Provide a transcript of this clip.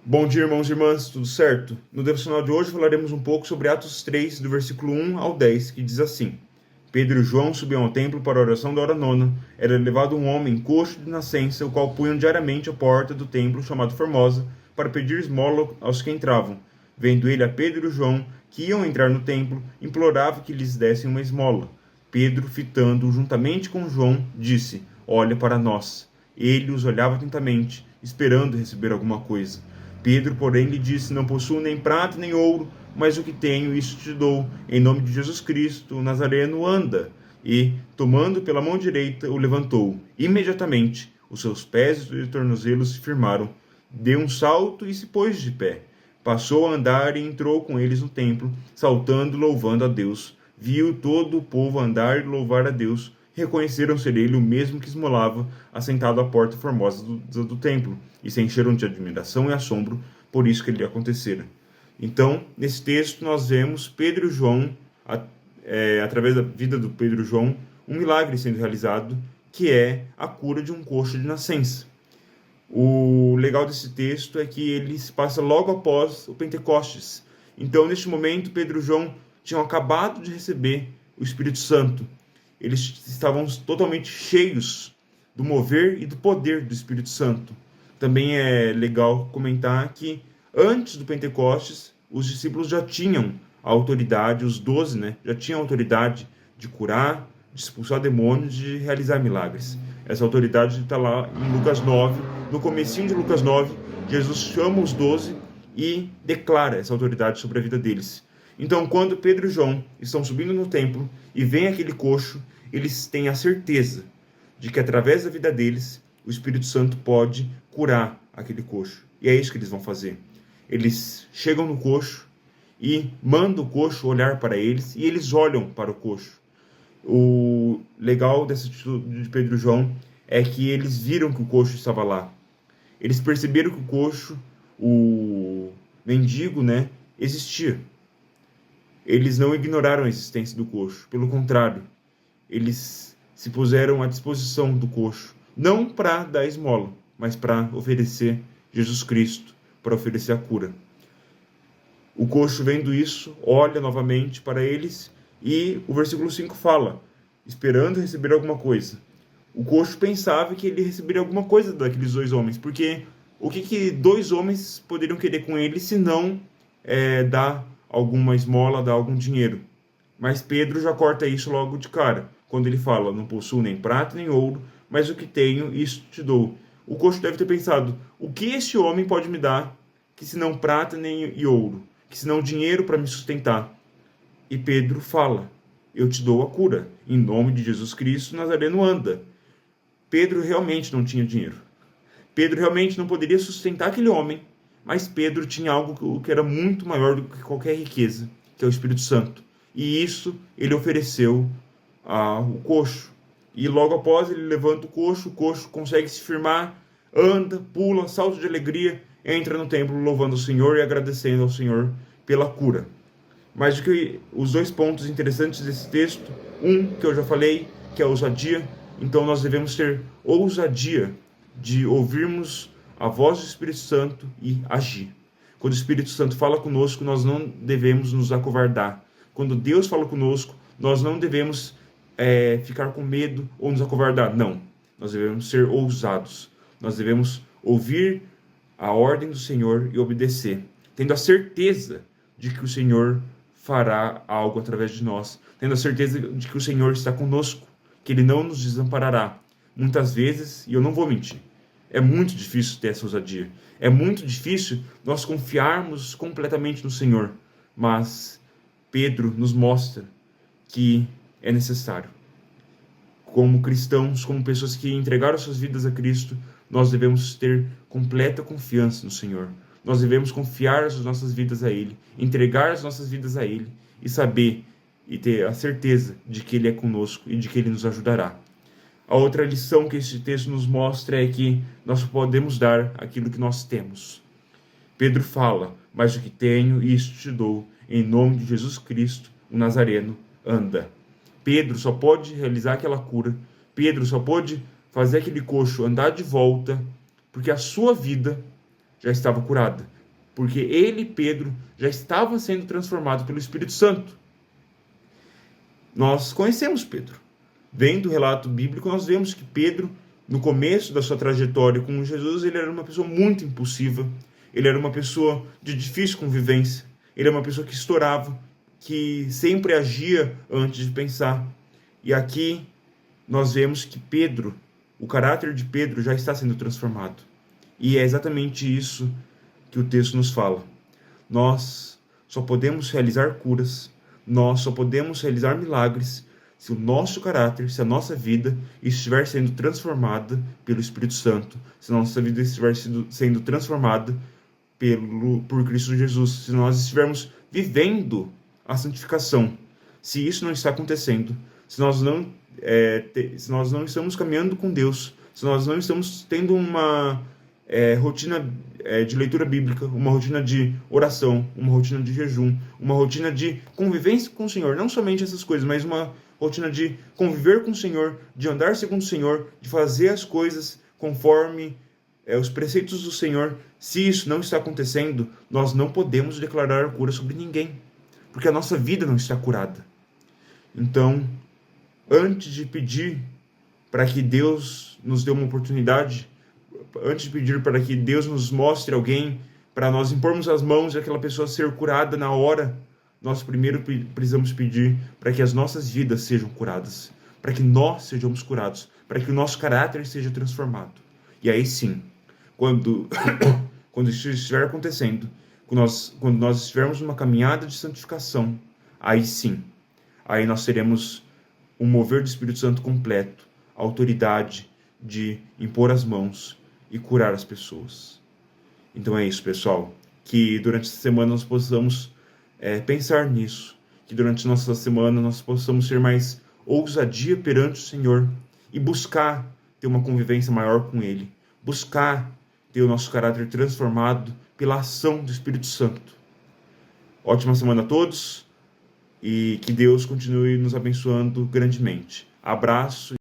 Bom dia, irmãos e irmãs, tudo certo? No devocional de hoje falaremos um pouco sobre Atos 3, do versículo 1 ao 10, que diz assim: Pedro e João subiam ao templo para a oração da hora nona. Era levado um homem coxo de nascença, o qual punham diariamente à porta do templo, chamado Formosa, para pedir esmola aos que entravam. Vendo ele a Pedro e João, que iam entrar no templo, implorava que lhes dessem uma esmola. Pedro, fitando-o juntamente com João, disse: Olha para nós. Ele os olhava atentamente, esperando receber alguma coisa. Pedro, porém, lhe disse: Não possuo nem prata nem ouro, mas o que tenho, isso te dou. Em nome de Jesus Cristo, o Nazareno, anda. E, tomando pela mão direita, o levantou. Imediatamente, os seus pés e tornozelos se firmaram. Deu um salto e se pôs de pé. Passou a andar e entrou com eles no templo, saltando e louvando a Deus. Viu todo o povo andar e louvar a Deus. Reconheceram ser ele o mesmo que esmolava, assentado à porta formosa do templo, e se encheram de admiração e assombro por isso que lhe acontecera. Então, nesse texto, nós vemos Pedro e João, através da vida do Pedro e João, um milagre sendo realizado, que é a cura de um coxo de nascença. O legal desse texto é que ele se passa logo após o Pentecostes. Então, neste momento, Pedro e João tinham acabado de receber o Espírito Santo. Eles estavam totalmente cheios do mover e do poder do Espírito Santo. Também é legal comentar que antes do Pentecostes, os discípulos já tinham a autoridade, os 12, já tinham a autoridade de curar, de expulsar demônios, de realizar milagres. Essa autoridade está lá em Lucas 9. No comecinho de Lucas 9, Jesus chama os 12 e declara essa autoridade sobre a vida deles. Então, quando Pedro e João estão subindo no templo e vem aquele coxo, eles têm a certeza de que através da vida deles, o Espírito Santo pode curar aquele coxo. E é isso que eles vão fazer. Eles chegam no coxo e mandam o coxo olhar para eles e eles olham para o coxo. O legal dessa atitude de Pedro e João é que eles viram que o coxo estava lá. Eles perceberam que o coxo, o mendigo, existia. Eles não ignoraram a existência do coxo. Pelo contrário, eles se puseram à disposição do coxo. Não para dar esmola, mas para oferecer Jesus Cristo, para oferecer a cura. O coxo, vendo isso, olha novamente para eles e o versículo 5 fala, esperando receber alguma coisa. O coxo pensava que ele receberia alguma coisa daqueles dois homens, porque o que dois homens poderiam querer com ele se não dar alguma esmola, dar algum dinheiro? Mas Pedro já corta isso logo de cara, quando ele fala, não possuo nem prata nem ouro, mas o que tenho, isso te dou. O coxo deve ter pensado, o que esse homem pode me dar, que se não prata nem ouro, que se não dinheiro para me sustentar? E Pedro fala, eu te dou a cura, em nome de Jesus Cristo, Nazareno, anda. Pedro realmente não tinha dinheiro. Pedro realmente não poderia sustentar aquele homem, mas Pedro tinha algo que era muito maior do que qualquer riqueza, que é o Espírito Santo. E isso ele ofereceu ao coxo. E logo após ele levanta o coxo consegue se firmar, anda, pula, salta de alegria, entra no templo louvando o Senhor e agradecendo ao Senhor pela cura. Mas os dois pontos interessantes desse texto, um que eu já falei, que é a ousadia. Então nós devemos ter ousadia de ouvirmos a voz do Espírito Santo e agir. Quando o Espírito Santo fala conosco, nós não devemos nos acovardar. Quando Deus fala conosco, nós não devemos ficar com medo ou nos acovardar. Não, nós devemos ser ousados. Nós devemos ouvir a ordem do Senhor e obedecer, tendo a certeza de que o Senhor fará algo através de nós, tendo a certeza de que o Senhor está conosco, que Ele não nos desamparará. Muitas vezes, e eu não vou mentir, é muito difícil ter essa ousadia. É muito difícil nós confiarmos completamente no Senhor. Mas Pedro nos mostra que é necessário. Como cristãos, como pessoas que entregaram suas vidas a Cristo, nós devemos ter completa confiança no Senhor. Nós devemos confiar as nossas vidas a Ele, entregar as nossas vidas a Ele e saber e ter a certeza de que Ele é conosco e de que Ele nos ajudará. A outra lição que esse texto nos mostra é que nós podemos dar aquilo que nós temos. Pedro fala, mas o que tenho, isso te dou, em nome de Jesus Cristo, o Nazareno, anda. Pedro só pode realizar aquela cura, Pedro só pode fazer aquele coxo andar de volta, porque a sua vida já estava curada. porque ele, Pedro, já estava sendo transformado pelo Espírito Santo. Nós conhecemos Pedro. Vendo o relato bíblico, nós vemos que Pedro, no começo da sua trajetória com Jesus, ele era uma pessoa muito impulsiva, ele era uma pessoa de difícil convivência, ele era uma pessoa que estourava, que sempre agia antes de pensar. E aqui nós vemos que Pedro, o caráter de Pedro já está sendo transformado. E é exatamente isso que o texto nos fala. Nós só podemos realizar curas, nós só podemos realizar milagres se o nosso caráter, se a nossa vida estiver sendo transformada pelo Espírito Santo, se a nossa vida estiver sendo transformada por Cristo Jesus, se nós estivermos vivendo a santificação. Se isso não está acontecendo, se nós não estamos caminhando com Deus, se nós não estamos tendo uma rotina de leitura bíblica, uma rotina de oração, uma rotina de jejum, uma rotina de convivência com o Senhor, não somente essas coisas, mas uma rotina de conviver com o Senhor, de andar segundo o Senhor, de fazer as coisas conforme os preceitos do Senhor. Se isso não está acontecendo, nós não podemos declarar a cura sobre ninguém, porque a nossa vida não está curada. Então, antes de pedir para que Deus nos dê uma oportunidade, antes de pedir para que Deus nos mostre alguém, para nós impormos as mãos e aquela pessoa ser curada na hora, nós primeiro precisamos pedir para que as nossas vidas sejam curadas, para que nós sejamos curados, para que o nosso caráter seja transformado. E aí sim, quando isso estiver acontecendo, quando nós estivermos numa caminhada de santificação, aí sim, aí nós teremos um mover do Espírito Santo completo, a autoridade de impor as mãos e curar as pessoas. Então é isso, pessoal. Que durante essa semana nós possamos pensar nisso. Que durante nossa semana nós possamos ter mais ousadia perante o Senhor e buscar ter uma convivência maior com Ele. Buscar ter o nosso caráter transformado pela ação do Espírito Santo. Ótima semana a todos e que Deus continue nos abençoando grandemente. Abraço.